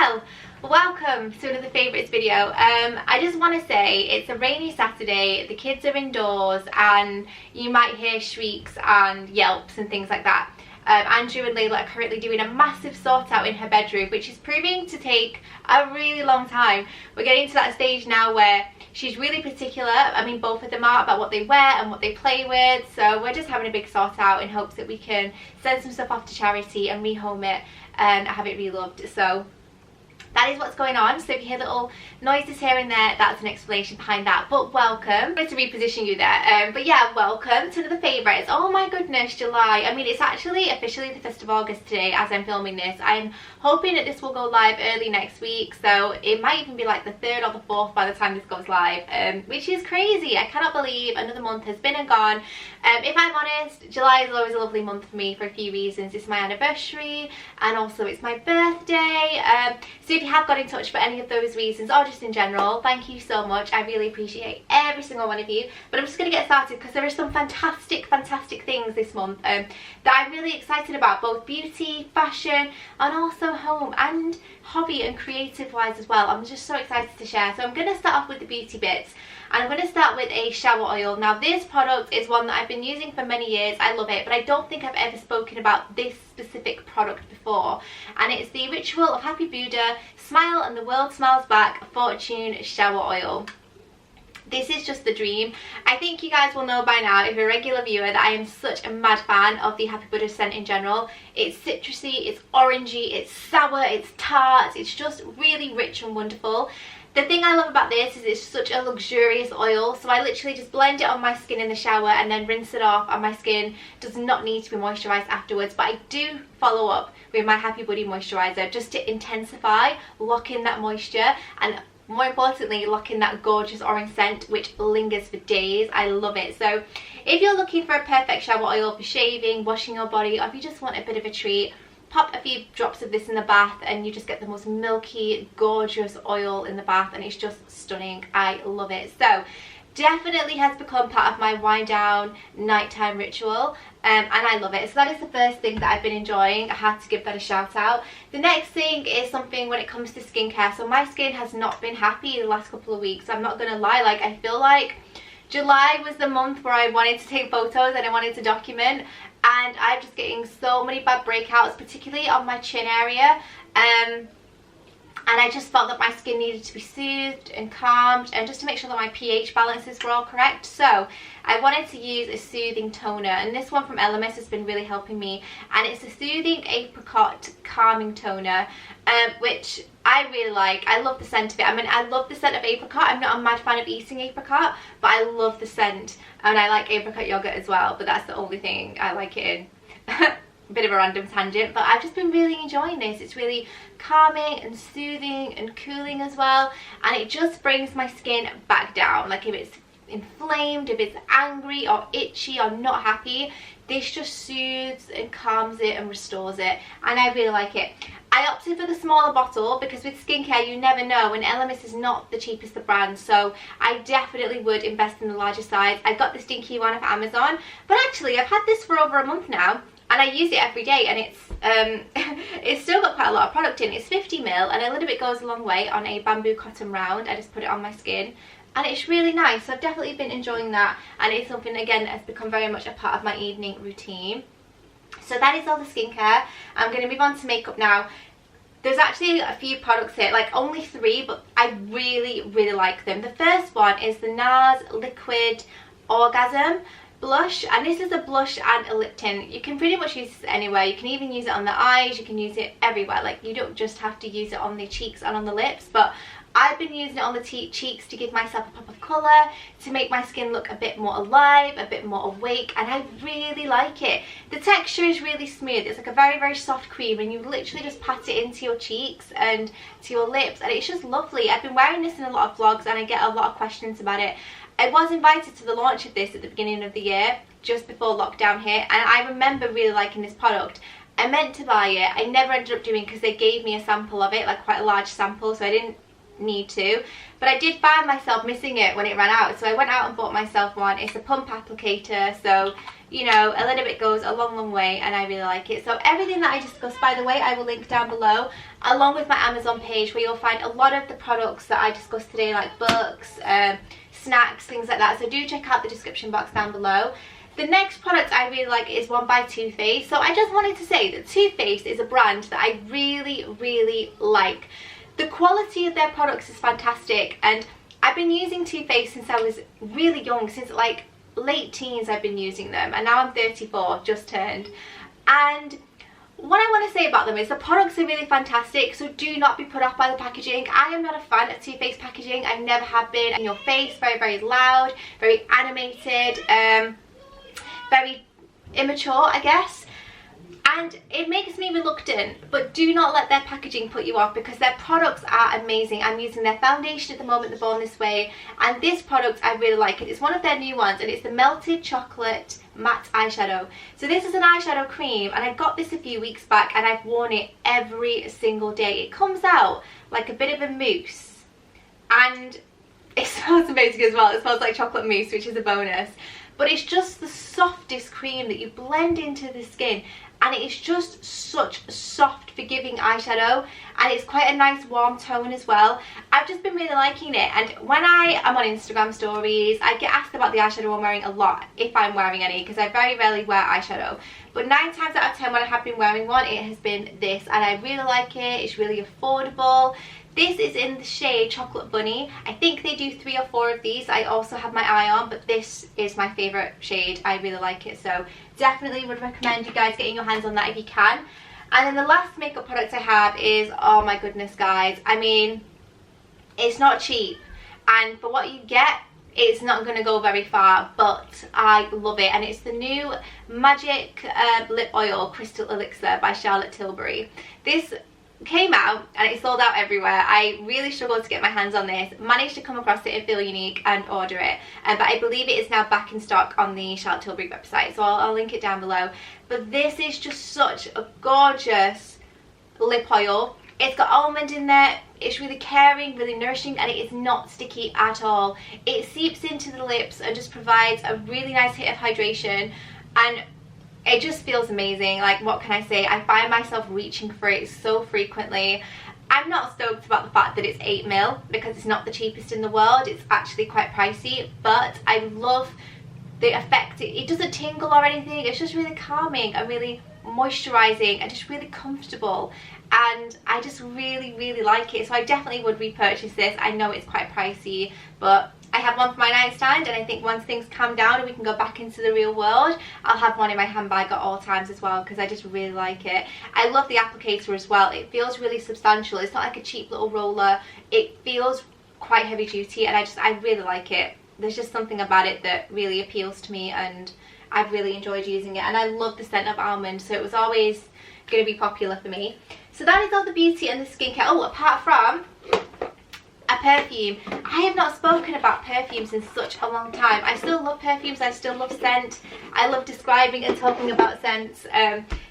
Well, welcome to another favourites video. I just want to say it's a rainy Saturday, the kids are indoors and you might hear shrieks and yelps and things like that. Andrew and Layla are currently doing a massive sort out in her bedroom, which is proving to take a really long time. We're getting to that stage now where she's really particular. I mean, both of them are, about what they wear and what they play with. So we're just having a big sort out in hopes that we can send some stuff off to charity and rehome it and have it reloved. So that is what's going on. So if you hear little noises here and there, that's an explanation behind that. But welcome. I'm going to reposition you there. But yeah, welcome to another favourites. Oh my goodness, July. I mean, it's actually officially the 1st of August today as I'm filming this. I'm hoping that this will go live early next week. So it might even be like the 3rd or the 4th by the time this goes live, which is crazy. I cannot believe another month has been and gone. If I'm honest, July is always a lovely month for me for a few reasons. It's my anniversary and also it's my birthday. So if you have got in touch for any of those reasons or just in general, thank you so much. I really appreciate every single one of you. But I'm just going to get started because there are some fantastic things this month that I'm really excited about, both beauty, fashion and also home and hobby and creative wise as well. I'm just so excited to share. So I'm going to start off with the beauty bits. And I'm going to start with a shower oil. Now this product is one that I've been using for many years. I love it, but I don't think I've ever spoken about this specific product before. And it's the Ritual of Happy Buddha Smile and the World Smiles Back Fortune Shower Oil. This is just the dream. I think you guys will know by now, if you're a regular viewer, that I am such a mad fan of the Happy Buddha scent in general. It's citrusy, it's orangey, it's sour, it's tart, it's just really rich and wonderful. The thing I love about this is it's such a luxurious oil, so I literally just blend it on my skin in the shower and then rinse it off, and my skin does not need to be moisturised afterwards. But I do follow up with my Happy Buddy moisturiser just to intensify, lock in that moisture, and more importantly, lock in that gorgeous orange scent which lingers for days. I love it. So if you're looking for a perfect shower oil for shaving, washing your body, or if you just want a bit of a treat, pop a few drops of this in the bath and you just get the most milky, gorgeous oil in the bath, and it's just stunning. I love it. So definitely has become part of my wind down nighttime ritual, and I love it. So that is the first thing that I've been enjoying. I had to give that a shout out. The next thing is something when it comes to skincare. So my skin has not been happy the last couple of weeks. I'm not gonna lie, like I feel like July was the month where I wanted to take photos and I wanted to document, and I'm just getting so many bad breakouts, particularly on my chin area, and I just felt that my skin needed to be soothed and calmed, and just to make sure that my pH balances were all correct. So I wanted to use a soothing toner, and this one from Elemis has been really helping me, and it's a soothing apricot calming toner, which I really like. I love the scent of it. I mean, I love the scent of apricot. I'm not a mad fan of eating apricot, but I love the scent, and I like apricot yogurt as well, but that's the only thing I like it in. Bit of a random tangent, but I've just been really enjoying this. It's really calming and soothing and cooling as well, and it just brings my skin back down. Like if it's inflamed, if it's angry or itchy or not happy, this just soothes and calms it and restores it, and I really like it. I opted for the smaller bottle because with skincare you never know, and Elemis is not the cheapest of brands, so I definitely would invest in the larger size. I got the stinky one off Amazon, but actually I've had this for over a month now and I use it every day, and it's still got quite a lot of product in. It's 50ml and a little bit goes a long way on a bamboo cotton round. I just put it on my skin and it's really nice. So I've definitely been enjoying that, and it's something again that has become very much a part of my evening routine. So that is all the skincare. I'm going to move on to makeup now. There's actually a few products here, like only 3, but I really like them. The first one is the NARS Liquid Orgasm blush, and this is a blush and a lip tint. You can pretty much use this anywhere. You can even use it on the eyes, you can use it everywhere. Like you don't just have to use it on the cheeks and on the lips, but I've been using it on the cheeks to give myself a pop of colour, to make my skin look a bit more alive, a bit more awake, and I really like it. The texture is really smooth. It's like a very soft cream, and you literally just pat it into your cheeks and to your lips, and it's just lovely. I've been wearing this in a lot of vlogs and I get a lot of questions about it. I was invited to the launch of this at the beginning of the year, just before lockdown hit, and I remember really liking this product. I meant to buy it, I never ended up doing because they gave me a sample of it, like quite a large sample, so I didn't need to, but I did find myself missing it when it ran out, so I went out and bought myself one. It's a pump applicator, so you know, a little bit goes a long way, and I really like it. So everything that I discussed, by the way, I will link down below, along with my Amazon page, where you'll find a lot of the products that I discussed today, like books, snacks, things like that. So do check out the description box down below. The next product I really like is one by Too Faced. So I just wanted to say that Too Faced is a brand that I really like. The quality of their products is fantastic, and I've been using Too Faced since I was really young, since like late teens I've been using them, and now I'm 34, just turned. And what I want to say about them is the products are really fantastic, so do not be put off by the packaging. I am not a fan of Too Faced packaging. I never have been. In your face, very loud, very animated, very immature, I guess. And it makes me reluctant, but do not let their packaging put you off, because their products are amazing. I'm using their foundation at the moment, the Born This Way, and this product, I really like it. It's one of their new ones, and it's the Melted Chocolate Matte Eyeshadow. So this is an eyeshadow cream, and I got this a few weeks back, and I've worn it every single day. It comes out like a bit of a mousse, and it smells amazing as well. It smells like chocolate mousse, which is a bonus. But it's just the softest cream that you blend into the skin, and it is just such a soft, forgiving eyeshadow, and it's quite a nice warm tone as well. I've just been really liking it, and when I am on Instagram stories, I get asked about the eyeshadow I'm wearing a lot, if I'm wearing any, because I very rarely wear eyeshadow. But 9 times out of 10 when I have been wearing one, it has been this, and I really like it. It's really affordable. This is in the shade Chocolate Bunny. I think they do 3 or 4 of these. I also have my eye on, but this is my favourite shade. I really like it, so definitely would recommend you guys getting your hands on that if you can. And then the last makeup product I have is, oh my goodness guys, I mean, it's not cheap, and for what you get, it's not going to go very far, but I love it. And it's the new Magic Lip Oil Crystal Elixir by Charlotte Tilbury. This came out and it sold out everywhere. I really struggled to get my hands on this, managed to come across it and Feel Unique and order it, but I believe it is now back in stock on the Charlotte Tilbury website, so I'll link it down below. But this is just such a gorgeous lip oil. It's got almond in there. It's really caring, really nourishing, and it is not sticky at all. It seeps into the lips and just provides a really nice hit of hydration, and it just feels amazing. Like, what can I say? I find myself reaching for it so frequently. I'm not stoked about the fact that it's 8ml, because it's not the cheapest in the world. It's actually quite pricey, but I love the effect. It doesn't tingle or anything. It's just really calming and really moisturizing and just really comfortable, and I just really like it. So I definitely would repurchase this. I know it's quite pricey, but I have one for my nightstand, and I think once things calm down and we can go back into the real world, I'll have one in my handbag at all times as well, because I just really like it. I love the applicator as well. It feels really substantial. It's not like a cheap little roller. It feels quite heavy duty, and I really like it. There's just something about it that really appeals to me, and I've really enjoyed using it. And I love the scent of almond, so it was always going to be popular for me. So that is all the beauty and the skincare. Oh, apart from a perfume. I have not spoken about perfumes in such a long time. I still love perfumes. I still love scent. I love describing and talking about scents.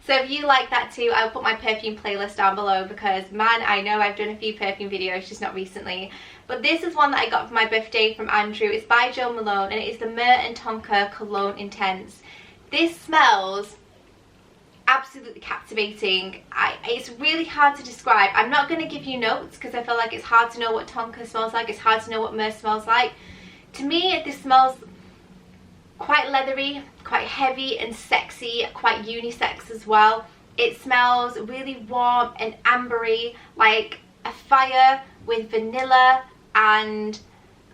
So if you like that too, I'll put my perfume playlist down below, because man, I know I've done a few perfume videos, just not recently. But this is one that I got for my birthday from Andrew. It's by Jo Malone, and it is the Myrrh and Tonka Cologne Intense. This smells absolutely captivating. It's really hard to describe. I'm not going to give you notes, because I feel like it's hard to know what Tonka smells like. It's hard to know what Myrrh smells like. To me, this smells quite leathery, quite heavy and sexy, quite unisex as well. It smells really warm and ambery, like a fire with vanilla and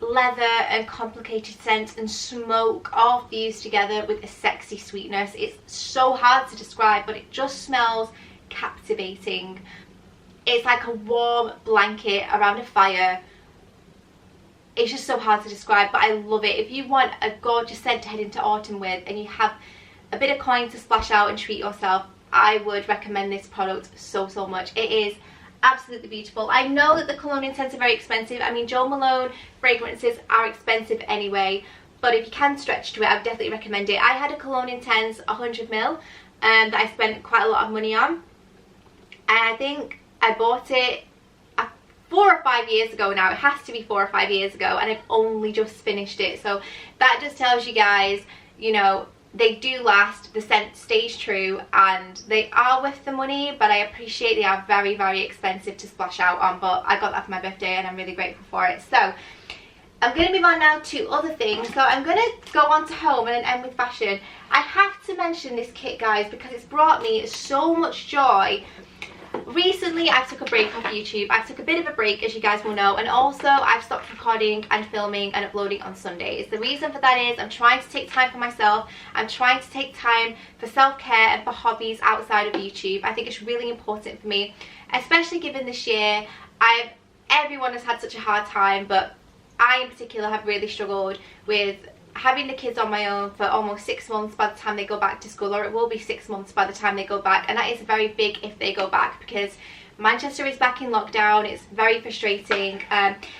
leather and complicated scents and smoke all fused together with a sexy sweetness. It's so hard to describe, but it just smells captivating. It's like a warm blanket around a fire. It's just so hard to describe, but I love it. If you want a gorgeous scent to head into autumn with, and you have a bit of coin to splash out and treat yourself, I would recommend this product so much. It is absolutely beautiful. I know that the cologne intense are very expensive. I mean, Jo Malone fragrances are expensive anyway, but if you can stretch to it, I would definitely recommend it. I had a cologne intense 100ml that I spent quite a lot of money on, and I think I bought it 4 or 5 years ago now. It has to be 4 or 5 years ago, and I've only just finished it. So that just tells you guys, you know, they do last, the scent stays true, and they are worth the money, but I appreciate they are very, very expensive to splash out on. But I got that for my birthday and I'm really grateful for it. So I'm going to move on now to other things. So I'm going to go on to home and then end with fashion. I have to mention this kit, guys, because it's brought me so much joy. Recently I took a break off YouTube. I took a bit of a break, as you guys will know, and also I've stopped recording and filming and uploading on Sundays. The reason for that is I'm trying to take time for myself. I'm trying to take time for self-care and for hobbies outside of YouTube. I think it's really important for me, especially given this year everyone has had such a hard time, but I in particular have really struggled with having the kids on my own for almost 6 months by the time they go back to school, or it will be 6 months by the time they go back, and that is very big if they go back, because Manchester is back in lockdown. It's very frustrating.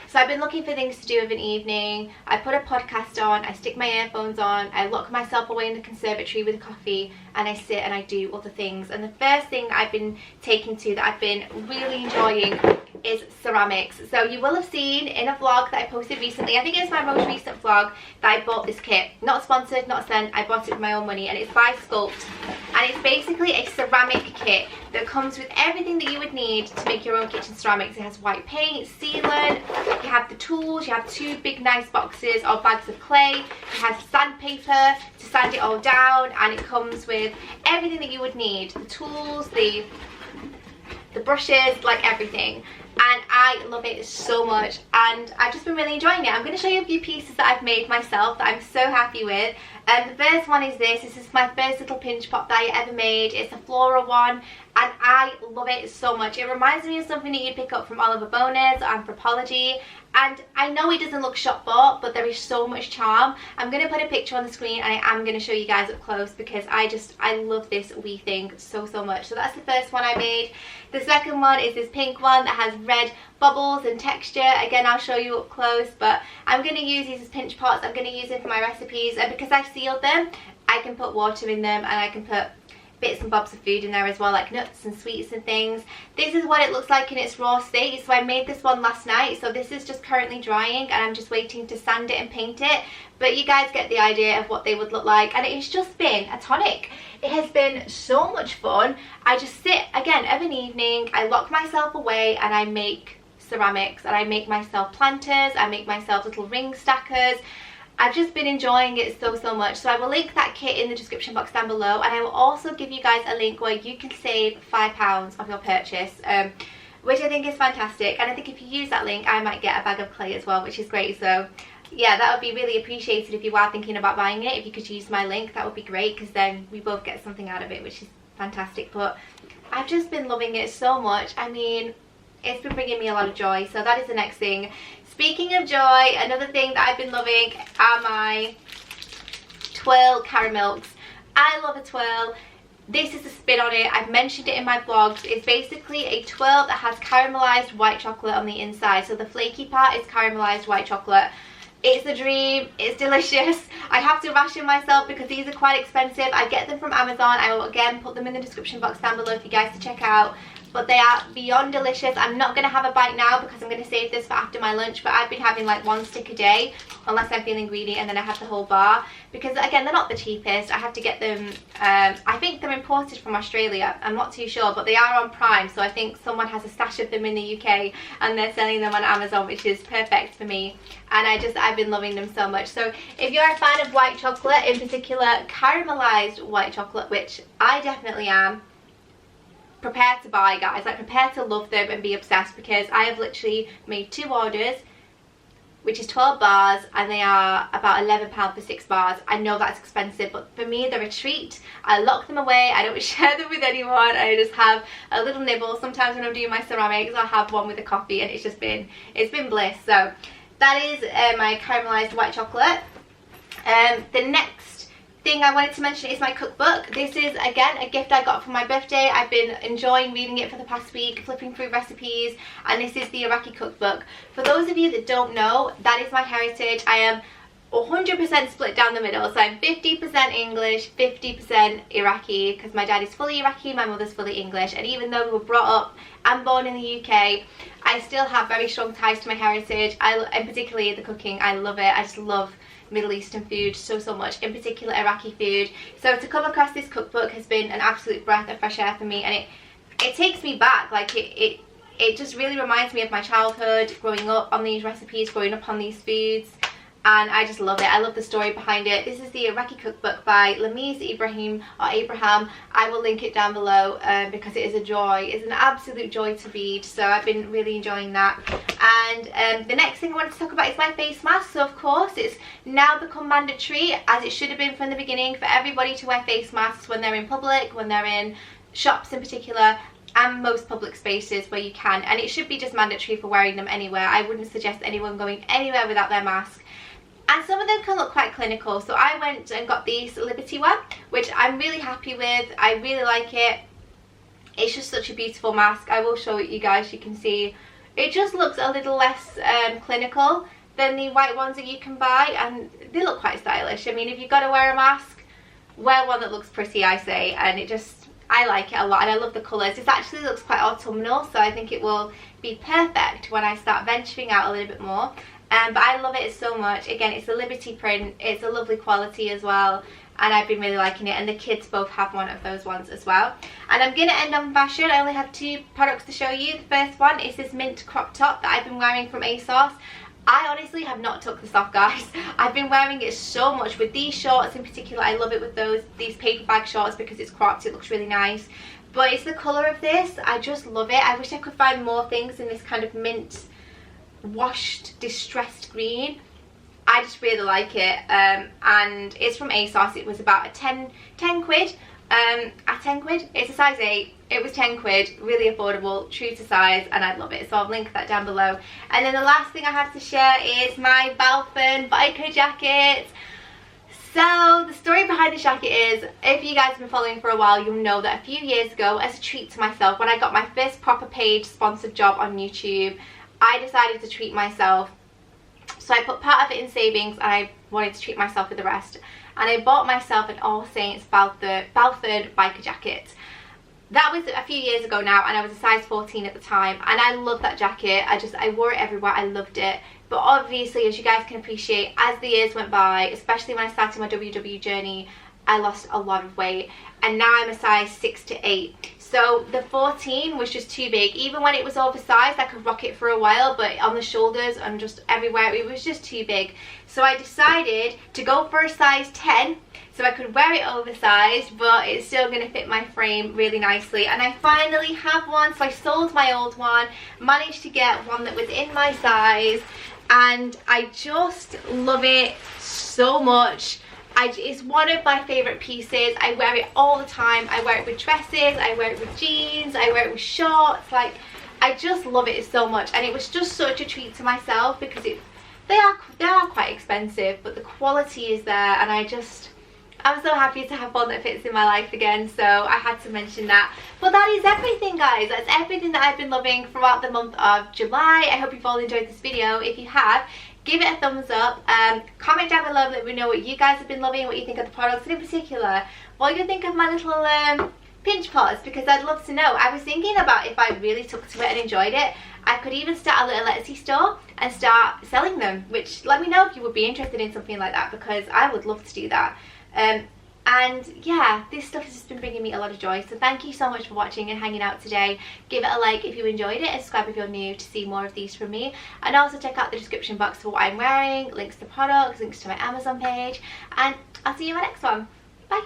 So I've been looking for things to do of an evening. I put a podcast on, I stick my earphones on, I lock myself away in the conservatory with a coffee, and I sit and I do other things. And the first thing I've been taking to that I've been really enjoying is ceramics. So you will have seen in a vlog that I posted recently, I think it's my most recent vlog, that I bought this kit. Not sponsored, not sent, I bought it with my own money, and it's by Sculpt, and it's basically a ceramic kit that comes with everything that you would need to make your own kitchen ceramics. It has white paint, sealant, you have the tools, you have 2 big nice boxes or bags of clay, it has sandpaper to sand it all down, and it comes with everything that you would need, the tools, the brushes, like everything. And I love it so much, and I've just been really enjoying it. I'm going to show you a few pieces that I've made myself that I'm so happy with. The first one is this. This is my first little pinch pot that I ever made. It's a floral one, and I love it so much. It reminds me of something that you'd pick up from Oliver Bonas or Anthropology, and I know it doesn't look shop bought, but there is so much charm. I'm going to put a picture on the screen, and I am going to show you guys up close, because I love this wee thing so much. So that's the first one I made. The second one is this pink one that has red bubbles and texture. Again, I'll show you up close, but I'm going to use these as pinch pots. I'm going to use them for my recipes, and because I've sealed them, I can put water in them, and I can put bits and bobs of food in there as well, like nuts and sweets and things. This is what it looks like in its raw state. So I made this one last night, so this is just currently drying, and I'm just waiting to sand it and paint it, but you guys get the idea of what they would look like. And it's just been a tonic. It has been so much fun. I just sit, again, of an evening, I lock myself away, and I make ceramics, and I make myself planters, I make myself little ring stackers. I've just been enjoying it so much. So I will link that kit in the description box down below, and I will also give you guys a link where you can save £5 off your purchase, which I think is fantastic. And I think if you use that link, I might get a bag of clay as well, which is great. So yeah, that would be really appreciated if you are thinking about buying it. If you could use my link, that would be great, because then we both get something out of it, which is fantastic. But I've just been loving it so much. I mean, it's been bringing me a lot of joy. So that is the next thing. Speaking of joy, another thing that I've been loving are my twirl caramels. I love a twirl. This is a spin on it. I've mentioned it in my vlogs. It's basically a twirl that has caramelized white chocolate on the inside. So the flaky part is caramelized white chocolate. It's a dream. It's delicious. I have to ration myself because these are quite expensive. I get them from Amazon. I will again put them in the description box down below for you guys to check out. But they are beyond delicious. I'm not going to have a bite now because I'm going to save this for after my lunch, but I've been having like 1 stick a day unless I'm feeling greedy, and then I have the whole bar, because again, they're not the cheapest. I have to get them, I think they're imported from Australia, I'm not too sure, but they are on Prime, so I think someone has a stash of them in the UK and they're selling them on Amazon, which is perfect for me. And I've been loving them so much. So if you're a fan of white chocolate, in particular caramelized white chocolate, which I definitely am, prepare to buy, guys. Like, prepare to love them and be obsessed, because I have literally made 2 orders, which is 12 bars, and they are about £11 for 6 bars. I know that's expensive, but for me they're a treat. I lock them away, I don't share them with anyone, I just have a little nibble. Sometimes when I'm doing my ceramics, I'll have one with a coffee, and it's been bliss. So that is my caramelized white chocolate. The next thing I wanted to mention is my cookbook. This is again a gift I got for my birthday. I've been enjoying reading it for the past week, flipping through recipes, and this is the Iraqi cookbook. For those of you that don't know, that is my heritage. I am 100% split down the middle. So I'm 50% English, 50% Iraqi, because my dad is fully Iraqi, my mother's fully English. And even though we were brought up and born in the UK, I still have very strong ties to my heritage. And particularly the cooking, I love it. I just love Middle Eastern food so much, in particular Iraqi food. So to come across this cookbook has been an absolute breath of fresh air for me, and it takes me back. Like it just really reminds me of my childhood, growing up on these recipes, growing up on these foods, and I just love it. I love the story behind it. This is the Iraqi cookbook by Lamiz Ibrahim, or Abraham. I will link it down below because it is a joy. It's an absolute joy to read, so I've been really enjoying that. And the next thing I wanted to talk about is my face mask. So of course it's now become mandatory, as it should have been from the beginning, for everybody to wear face masks when they're in public, when they're in shops in particular, and most public spaces where you can. And it should be just mandatory for wearing them anywhere. I wouldn't suggest anyone going anywhere without their mask. And some of them can look quite clinical, so I went and got this Liberty one, which I'm really happy with. I really like it. It's just such a beautiful mask. I will show it you guys. You can see it just looks a little less clinical than the white ones that you can buy, and they look quite stylish. I mean, if you've got to wear a mask, wear one that looks pretty, I say. And I like it a lot, and I love the colours. This actually looks quite autumnal, so I think it will be perfect when I start venturing out a little bit more. But I love it so much. Again, it's a Liberty print. It's a lovely quality as well, and I've been really liking it. And the kids both have one of those ones as well. And I'm going to end on fashion. I only have 2 products to show you. The first one is this mint crop top that I've been wearing from ASOS. I honestly have not took this off, guys. I've been wearing it so much with these shorts in particular. I love it with these paper bag shorts because it's cropped. It looks really nice. But it's the colour of this. I just love it. I wish I could find more things in this kind of mint washed distressed green. I just really like it, and it's from ASOS. It was about 10 quid. At 10 quid, it's a size 8. It was 10 quid, really affordable, true to size, and I love it. So I'll link that down below. And then the last thing I have to share is my Belfan biker jacket. So the story behind the jacket is, if you guys have been following for a while, you'll know that a few years ago, as a treat to myself, when I got my first proper paid sponsored job on YouTube, I decided to treat myself. So I put part of it in savings, and I wanted to treat myself with the rest. And I bought myself an All Saints Belfan biker jacket. That was a few years ago now, and I was a size 14 at the time, and I love that jacket. I wore it everywhere. I loved it. But obviously, as you guys can appreciate, as the years went by, especially when I started my WW journey, I lost a lot of weight, and now I'm a size 6 to 8. So the 14 was just too big. Even when it was oversized, I could rock it for a while, but on the shoulders and just everywhere, it was just too big. So I decided to go for a size 10, so I could wear it oversized, but it's still going to fit my frame really nicely. And I finally have one, so I sold my old one, managed to get one that was in my size, and I just love it so much. It's one of my favourite pieces. I wear it all the time. I wear it with dresses, I wear it with jeans, I wear it with shorts. Like, I just love it so much, and it was just such a treat to myself because they are quite expensive, but the quality is there, and I'm so happy to have one that fits in my life again, so I had to mention that. But that is everything, guys. That's everything that I've been loving throughout the month of July. I hope you've all enjoyed this video. If you have, give it a thumbs up. Comment down below, let me know what you guys have been loving, what you think of the products, and in particular, what you think of my little pinch pots, because I'd love to know. I was thinking about, if I really took to it and enjoyed it, I could even start a little Etsy store and start selling them, which, let me know if you would be interested in something like that, because I would love to do that. And yeah, this stuff has just been bringing me a lot of joy. So thank you so much for watching and hanging out today. Give it a like if you enjoyed it, and subscribe if you're new to see more of these from me. And also check out the description box for what I'm wearing, links to products, links to my Amazon page. And I'll see you in my next one. Bye.